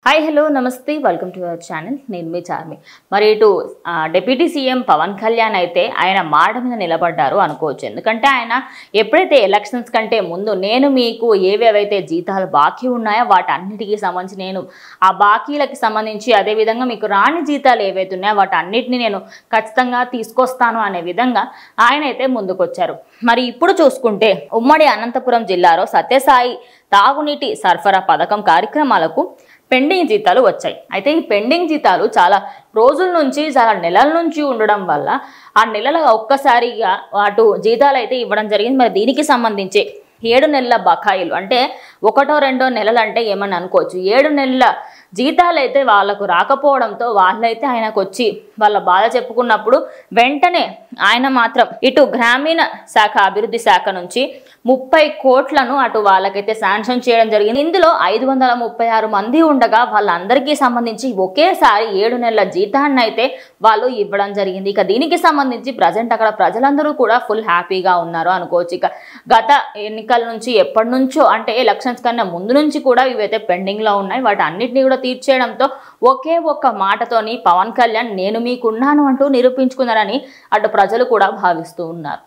hi hello నమస్తే welcome to our channel నేను మీ చార్మి మరి ఇటు డిప్యూటీ సీఎం పవన్ కళ్యాణ్ అయితే ఆయన మాట మీద నిలబడ్డారు అనుకోవచ్చు ఎందుకంటే ఆయన ఎప్పుడైతే ఎలక్షన్స్ కంటే ముందు నేను మీకు ఏవేవైతే జీతాలు బాకీ ఉన్నాయో వాటన్నిటికీ సంబంధించి నేను ఆ బాకీలకు సంబంధించి అదేవిధంగా మీకు రాని జీతాలు ఏవైతే ఉన్నాయో వాటన్నిటిని నేను ఖచ్చితంగా తీసుకొస్తాను అనే విధంగా ఆయన అయితే ముందుకొచ్చారు మరి ఇప్పుడు చూసుకుంటే ఉమ్మడి అనంతపురం జిల్లాలో సత్యసాయి తాగునీటి సరఫరా పథకం కార్యక్రమాలకు పెండింగ్ జీతాలు వచ్చాయి అయితే ఈ పెండింగ్ జీతాలు చాలా రోజుల నుంచి చాలా నెలల నుంచి ఉండడం వల్ల ఆ నెలల ఒక్కసారిగా వాటి జీతాలు అయితే ఇవ్వడం జరిగింది మరి దీనికి సంబంధించి 7 నెలల బకాయిలు అంటే ఒకటో రెండో నెలలు అంటే ఏమని అనుకోవచ్చు 7 నెలల జీతాలు అయితే వాళ్ళకు రాకపోవడంతో వాళ్ళైతే ఆయనకు వచ్చి వాళ్ళ బాధ చెప్పుకున్నప్పుడు వెంటనే ఆయన మాత్రం ఇటు గ్రామీణ శాఖ అభివృద్ధి శాఖ నుంచి 30 కోట్లను అటు వాళ్ళకైతే శాంక్షన్ చేయడం జరిగింది ఇందులో 536 మంది ఉండగా వాళ్ళందరికీ సంబంధించి ఒకేసారి 7 నెలల జీతాన్ని అయితే వాళ్ళు ఇవ్వడం జరిగింది ఇక దీనికి సంబంధించి ప్రజెంట్ అక్కడ ప్రజలందరూ కూడా ఫుల్ హ్యాపీగా ఉన్నారు అనుకోవచ్చు ఇక గత ఎన్నికల నుంచి ఎప్పటి నుంచో అంటే ఎలక్షన్స్ కన్నా ముందు నుంచి కూడా ఇవైతే పెండింగ్ లో ఉన్నాయి వాటి అన్నిటిని కూడా తీర్చేయడంతో ఒకే ఒక్క మాటతోని పవన్ కళ్యాణ్ నేను మీకున్నాను అంటూ నిరూపించుకున్నారని అటు ప్రజలు కూడా భావిస్తూ ఉన్నారు